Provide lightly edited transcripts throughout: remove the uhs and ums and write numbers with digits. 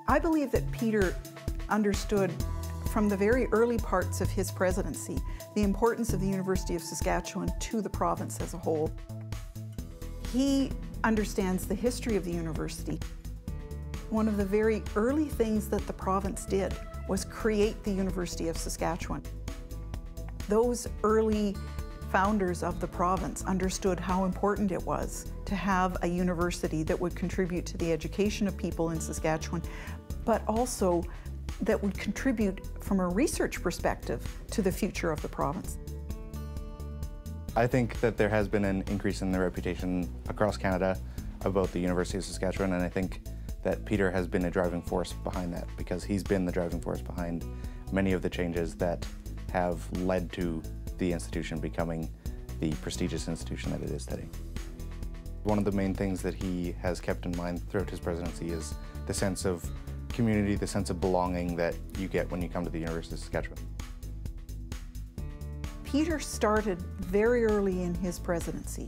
I believe that Peter understood from the very early parts of his presidency the importance of the University of Saskatchewan to the province as a whole. He understands the history of the university. One of the very early things that the province did was create the University of Saskatchewan. Those early founders of the province understood how important it was to have a university that would contribute to the education of people in Saskatchewan, but also that would contribute from a research perspective to the future of the province. I think that there has been an increase in the reputation across Canada about the University of Saskatchewan, and I think that Peter has been a driving force behind that, because he's been the driving force behind many of the changes that have led to the institution becoming the prestigious institution that it is today. One of the main things that he has kept in mind throughout his presidency is the sense of community, the sense of belonging that you get when you come to the University of Saskatchewan. Peter started very early in his presidency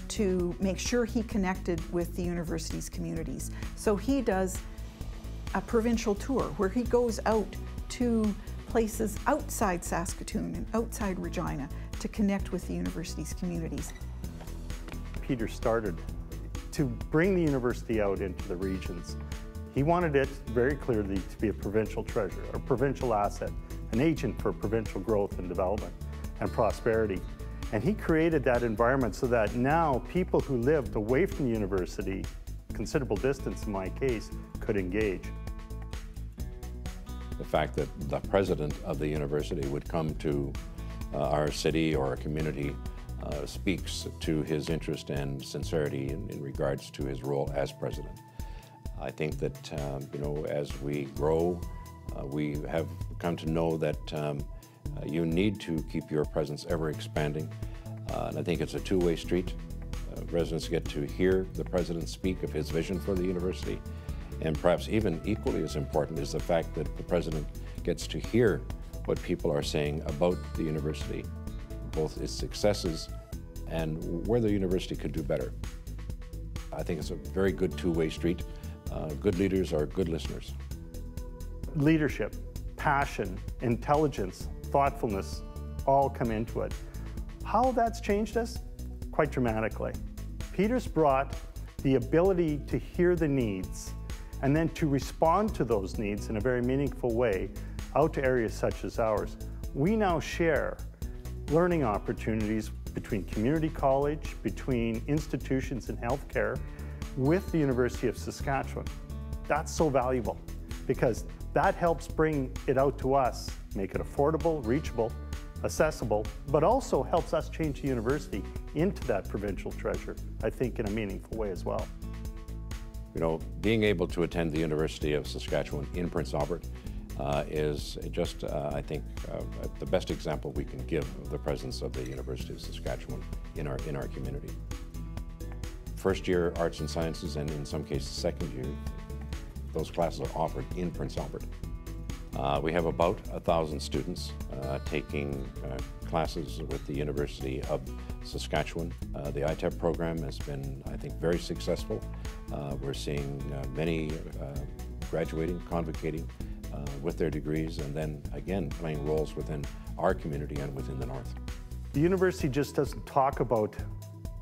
to make sure he connected with the university's communities. So he does a provincial tour where he goes out to places outside Saskatoon and outside Regina to connect with the university's communities. Peter started to bring the university out into the regions. He wanted it very clearly to be a provincial treasure, a provincial asset, an agent for provincial growth and development and prosperity. And he created that environment so that now people who lived away from the university, considerable distance in my case, could engage. The fact that the president of the university would come to our city or our community speaks to his interest and sincerity in regards to his role as president. I think that, as we grow, we have come to know that you need to keep your presence ever expanding. And I think it's a two-way street. Residents get to hear the president speak of his vision for the university. And perhaps even equally as important is the fact that the president gets to hear what people are saying about the university, both its successes and where the university could do better. I think it's a very good two-way street. Good leaders are good listeners. Leadership, passion, intelligence, thoughtfulness all come into it. How that's changed us? Quite dramatically. Peter's brought the ability to hear the needs and then to respond to those needs in a very meaningful way out to areas such as ours. We now share learning opportunities between community college, between institutions in healthcare, with the University of Saskatchewan. That's so valuable because that helps bring it out to us, make it affordable, reachable, accessible, but also helps us change the university into that provincial treasure, I think, in a meaningful way as well. You know, being able to attend the University of Saskatchewan in Prince Albert is just, I think, the best example we can give of the presence of the University of Saskatchewan in our community. First year arts and sciences, and in some cases second year, those classes are offered in Prince Albert. We have about 1,000 students taking classes with the University of Saskatchewan. The ITEP program has been, I think, very successful. We're seeing many graduating, convocating with their degrees, and then again playing roles within our community and within the North. The university just doesn't talk about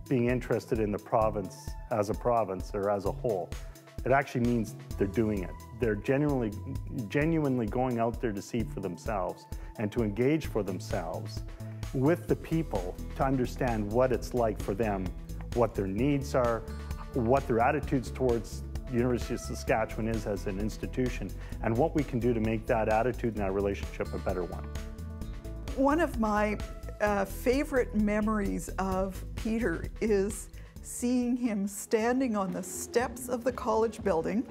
being interested in the province or as a whole. It actually means they're doing it. They're genuinely going out there to see for themselves and to engage for themselves with the people to understand what it's like for them, what their needs are, what their attitudes towards the University of Saskatchewan is as an institution, and what we can do to make that attitude and that relationship a better one. One of my favorite memories of Peter is seeing him standing on the steps of the college building,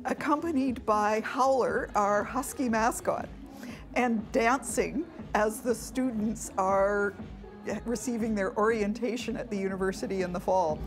accompanied by Howler, our husky mascot, and dancing as the students are receiving their orientation at the university in the fall.